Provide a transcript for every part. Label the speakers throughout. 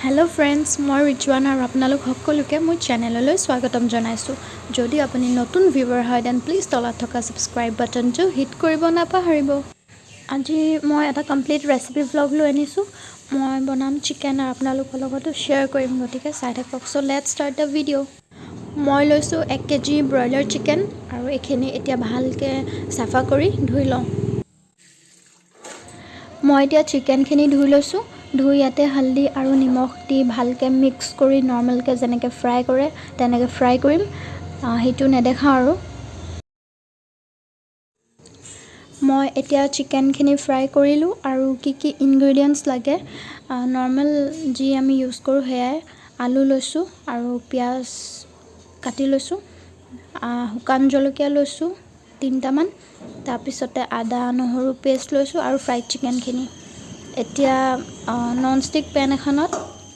Speaker 1: Hello friends मैं रिजवान और आपनालोक सकलोके मोर चेनेलলৈ स्वागतम जनाइছোঁ। যদি আপুনি নতুন ভিউৱাৰ হয় দেন প্লিজ তলত থকা সাবস্ক্ৰাইব বাটনটো হিট কৰিব নাপাহৰিব। আজি মই এটা কমপ্লিট ৰেচিপি ব্লগ লৈ আনিছোঁ। মই বনাম চিকেন আৰু আপোনালোকৰ লগতো শ্বেয়াৰ কৰিম, গতিকে চাই থাকক। So let's start the video'. মই লৈছোঁ 1 কেজি ব্ৰইলাৰ চিকেন আৰু এইখিনি এতিয়া ভালকৈ সাফা কৰি ধুই লওঁ। মই এতিয়া চিকেনখিনি ধুই লৈছোঁ। ধুই ইয়াতে হালধি আৰু নিমখ দি ভালকৈ মিক্স কৰি নৰ্মেলকৈ যেনেকৈ ফ্ৰাই কৰে তেনেকৈ ফ্ৰাই কৰিম, সেইটো নেদেখাওঁ আৰু। মই এতিয়া চিকেনখিনি ফ্ৰাই কৰিলোঁ আৰু কি ইনগ্ৰেডিয়েণ্টছ লাগে নৰ্মেল যি আমি ইউজ কৰোঁ সেয়াই। আলু লৈছোঁ আৰু পিঁয়াজ কাটি লৈছোঁ, শুকান জলকীয়া লৈছোঁ 3টামান, তাৰপিছতে আদা নহৰু পেষ্ট লৈছোঁ আৰু ফ্ৰাইড চিকেনখিনি। এতিয়া নন ষ্টিক পেন এখনত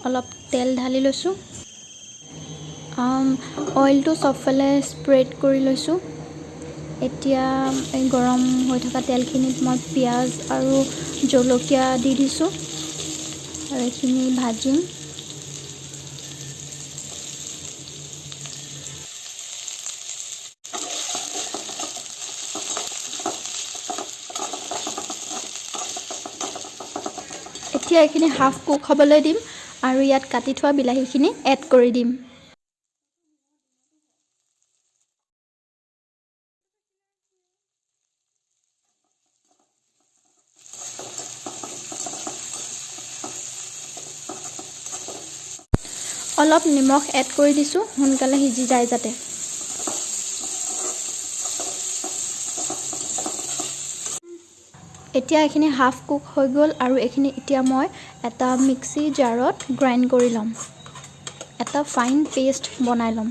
Speaker 1: অলপ তেল ঢালি লৈছোঁ, অইলটো চবফালে স্প্ৰেড কৰি লৈছোঁ। এতিয়া এই গৰম হৈ থকা তেলখিনিত মই পিঁয়াজ আৰু জলকীয়া দি দিছোঁ আৰু এইখিনি ভাজিম। এতিয়া এইখিনি হাফ কুক হ'বলৈ দিম আৰু ইয়াত কাটি থোৱা বিলাহীখিনি এড কৰি দিম। অলপ নিমখ এড কৰি দিছোঁ সোনকালে সিজি যায় যাতে। এতিয়া এইখিনি হাফ কুক হৈ গ'ল আৰু এইখিনি এতিয়া মই এটা মিক্সি জাৰত গ্ৰাইণ্ড কৰি ল'ম, এটা ফাইন পেষ্ট বনাই ল'ম।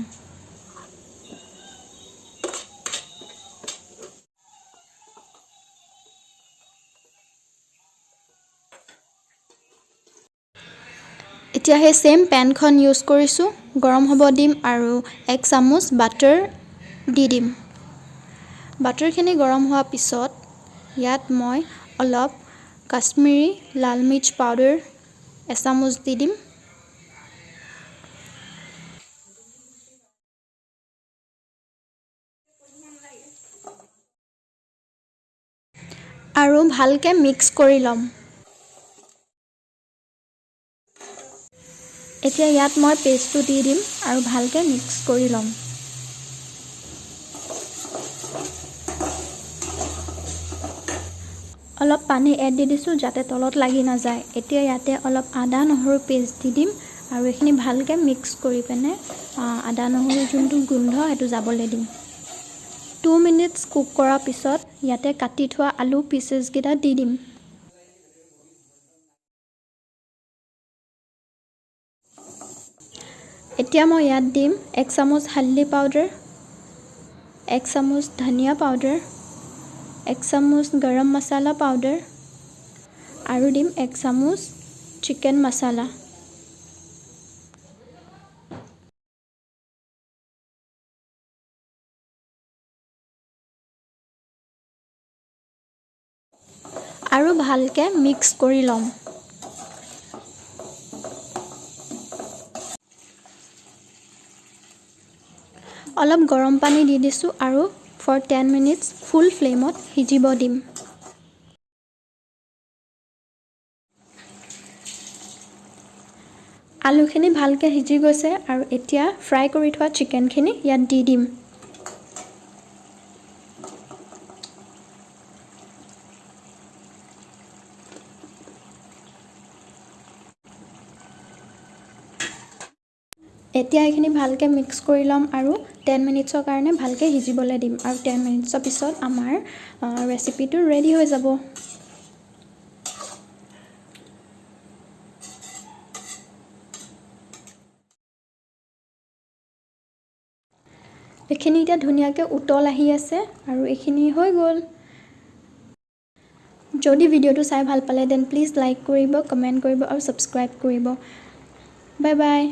Speaker 1: এতিয়া সেই সেম পেনখন ইউজ কৰিছোঁ, গৰম হ'ব দিম আৰু 1 চামুচ বাটাৰ দি দিম। বাটাৰখিনি গৰম হোৱাৰ পিছত ইয়াত মই অলপ কাশ্মীৰী লাল মিৰ্চ পাউডাৰ 1 চামুচ দি দিম। আৰু ভালকৈ মিক্স কৰি ল'ম। এতিয়া ইয়াত মই পেষ্টটো দি দিম আৰু ভালকৈ মিক্স কৰি ল'ম। অলপ পানী এড দি দিছোঁ যাতে তলত লাগি নাযায়। এতিয়া ইয়াতে অলপ আদা নহৰু পেষ্ট দি দিম আৰু এইখিনি ভালকৈ মিক্স কৰি পিনে আদা নহৰুৰ যোনটো গোন্ধ সেইটো যাবলৈ দিম। 2 মিনিটছ কুক কৰাৰ পিছত ইয়াতে কাটি থোৱা আলু পিচেছকেইটা দি দিম। এতিয়া মই ইয়াত দিম 1 চামুচ হালধি পাউডাৰ, 1 চামুচ ধনিয়া পাউডাৰ, 1 চামুচ গৰম মছলা পাউডাৰ আৰু দিম 1 চামুচ চিকেন মছলা। আৰু ভালকৈ মিক্স কৰি ল'ম। অলপ গৰম পানী দি দিছোঁ আৰু ফৰ 10 মিনিটছ ফুল ফ্লেমত সিজিব দিম। আলুখিনি ভালকৈ সিজি গৈছে আৰু এতিয়া ফ্ৰাই কৰি থোৱা চিকেনখিনি ইয়াত দি দিম। এতিয়া এইখিনি ভালকৈ মিক্স কৰি ল'ম আৰু 10 মিনিটছৰ কাৰণে ভালকৈ সিজিবলৈ দিম আৰু 10 মিনিটছৰ পিছত আমাৰ ৰেচিপিটো ৰেডি হৈ যাব। এইখিনি এতিয়া ধুনীয়াকৈ উতল আহি আছে আৰু এইখিনি হৈ গ'ল। যদি ভিডিঅ'টো চাই ভাল পালে দেন প্লিজ লাইক কৰিব, কমেণ্ট কৰিব আৰু ছাবস্ক্ৰাইব কৰিব। Bye bye.